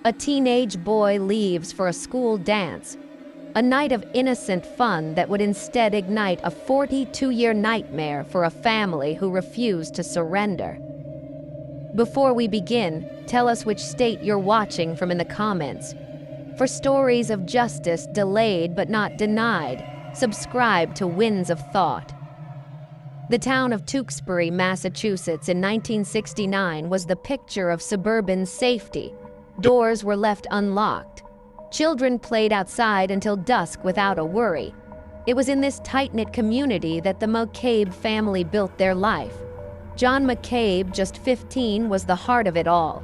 A teenage boy leaves for a school dance, a night of innocent fun that would instead ignite a 42-year nightmare for a family who refused to surrender. Before we begin, tell us which state you're watching from in the comments. For stories of justice delayed but not denied, subscribe to Winds of Thought. The town of Tewksbury, Massachusetts in 1969 was the picture of suburban safety. Doors were left unlocked. Children played outside until dusk without a worry. It was in this tight-knit community that the McCabe family built their life. John McCabe, just 15, was the heart of it all.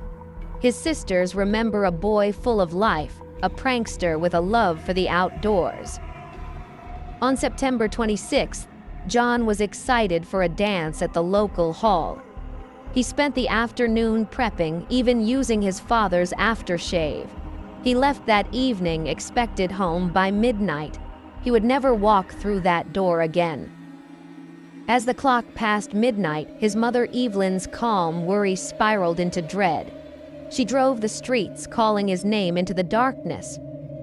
His sisters remember a boy full of life, a prankster with a love for the outdoors. On September 26th, John was excited for a dance at the local hall. He spent the afternoon prepping, even using his father's aftershave. He left that evening, expected home by midnight. He would never walk through that door again. As the clock passed midnight, his mother Evelyn's calm worry spiraled into dread. She drove the streets, calling his name into the darkness.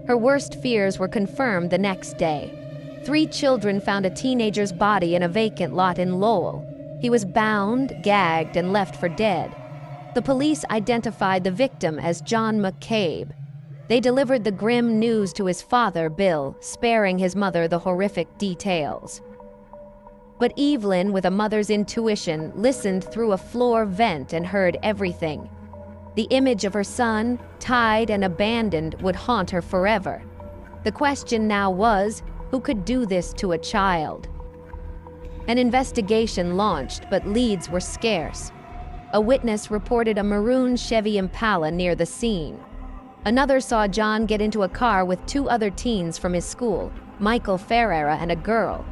Her worst fears were confirmed the next day. 3 children found a teenager's body in a vacant lot in Lowell. He was bound, gagged, and left for dead. The police identified the victim as John McCabe. They delivered the grim news to his father, Bill, sparing his mother the horrific details. But Evelyn, with a mother's intuition, listened through a floor vent and heard everything. The image of her son, tied and abandoned, would haunt her forever. The question now was, who could do this to a child? An investigation launched, but leads were scarce. A witness reported a maroon Chevy Impala near the scene. Another saw John get into a car with 2 other teens from his school, Michael Ferreira and a girl.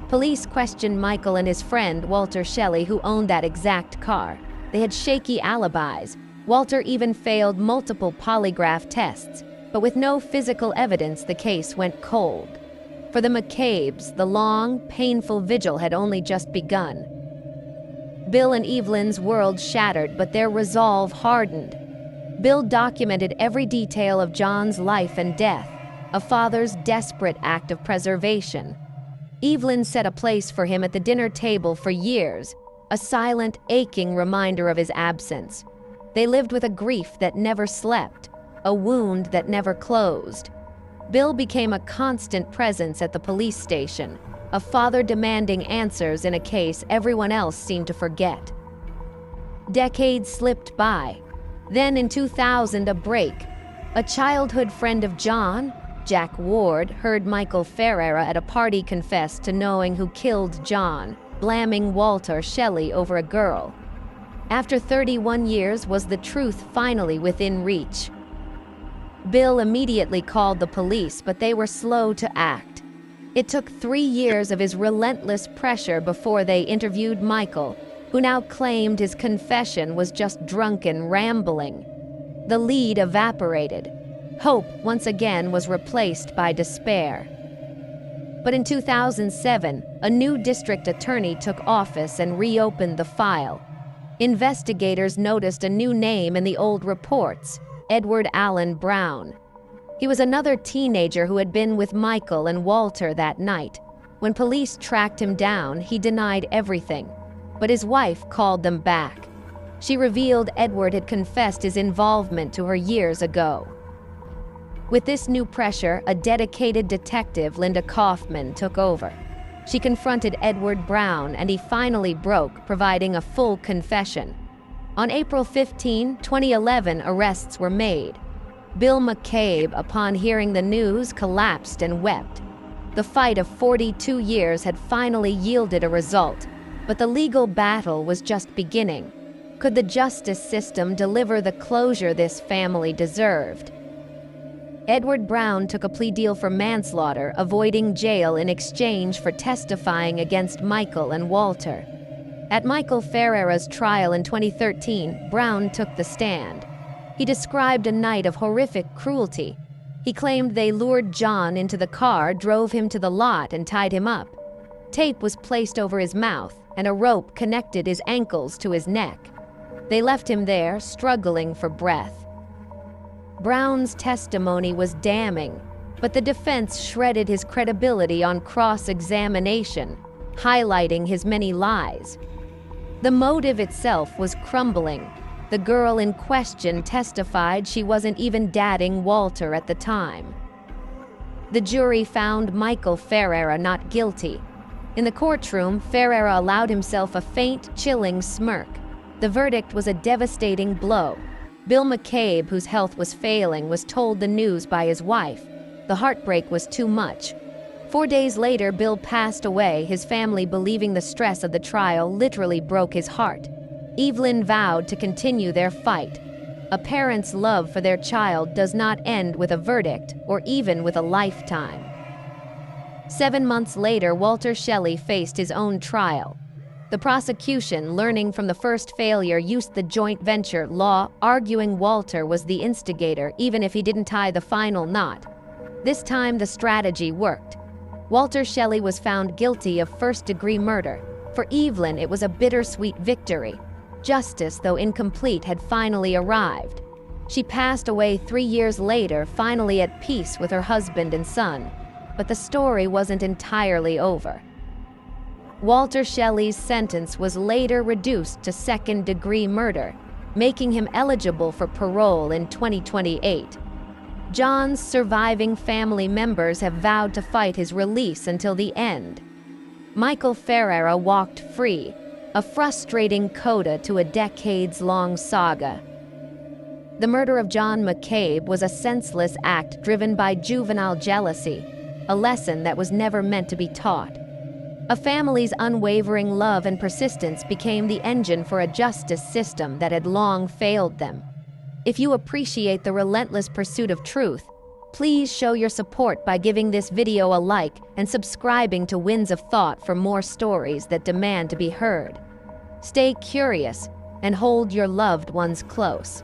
Police questioned Michael and his friend, Walter Shelley, who owned that exact car. They had shaky alibis. Walter even failed multiple polygraph tests, but with no physical evidence, the case went cold. For the McCabes, the long, painful vigil had only just begun. Bill and Evelyn's world shattered, but their resolve hardened. Bill documented every detail of John's life and death, a father's desperate act of preservation. Evelyn set a place for him at the dinner table for years, a silent, aching reminder of his absence. They lived with a grief that never slept, a wound that never closed. Bill became a constant presence at the police station, a father demanding answers in a case everyone else seemed to forget. Decades slipped by. Then in 2000, a break. A childhood friend of John, Jack Ward, heard Michael Ferreira at a party confess to knowing who killed John, blaming Walter Shelley over a girl. After 31 years, was the truth finally within reach? Bill immediately called the police, but they were slow to act. It took 3 years of his relentless pressure before they interviewed Michael, who now claimed his confession was just drunken rambling. The lead evaporated. Hope once again was replaced by despair. But in 2007, a new district attorney took office and reopened the file. Investigators noticed a new name in the old reports, Edward Allen Brown. He was another teenager who had been with Michael and Walter that night. When police tracked him down, he denied everything. But his wife called them back. She revealed Edward had confessed his involvement to her years ago. With this new pressure, a dedicated detective, Linda Kaufman, took over. She confronted Edward Brown, and he finally broke, providing a full confession. On April 15, 2011, arrests were made. Bill McCabe, upon hearing the news, collapsed and wept. The fight of 42 years had finally yielded a result, but the legal battle was just beginning. Could the justice system deliver the closure this family deserved? Edward Brown took a plea deal for manslaughter, avoiding jail in exchange for testifying against Michael and Walter. At Michael Ferreira's trial in 2013, Brown took the stand. He described a night of horrific cruelty. He claimed they lured John into the car, drove him to the lot, and tied him up. Tape was placed over his mouth, and a rope connected his ankles to his neck. They left him there, struggling for breath. Brown's testimony was damning, but the defense shredded his credibility on cross-examination, highlighting his many lies. The motive itself was crumbling. The girl in question testified she wasn't even dating Walter at the time. The jury found Michael Ferreira not guilty. In the courtroom, Ferreira allowed himself a faint, chilling smirk. The verdict was a devastating blow. Bill McCabe, whose health was failing, was told the news by his wife. The heartbreak was too much. 4 days later, Bill passed away, his family believing the stress of the trial literally broke his heart. Evelyn vowed to continue their fight. A parent's love for their child does not end with a verdict or even with a lifetime. 7 months later, Walter Shelley faced his own trial. The prosecution, learning from the first failure, used the joint venture law, arguing Walter was the instigator even if he didn't tie the final knot. This time the strategy worked. Walter Shelley was found guilty of first-degree murder. For Evelyn, it was a bittersweet victory. Justice, though incomplete, had finally arrived. She passed away 3 years later, finally at peace with her husband and son. But the story wasn't entirely over. Walter Shelley's sentence was later reduced to second-degree murder, making him eligible for parole in 2028. John's surviving family members have vowed to fight his release until the end. Michael Ferreira walked free, a frustrating coda to a decades-long saga. The murder of John McCabe was a senseless act driven by juvenile jealousy, a lesson that was never meant to be taught. A family's unwavering love and persistence became the engine for a justice system that had long failed them. If you appreciate the relentless pursuit of truth, please show your support by giving this video a like and subscribing to Winds of Thought for more stories that demand to be heard. Stay curious and hold your loved ones close.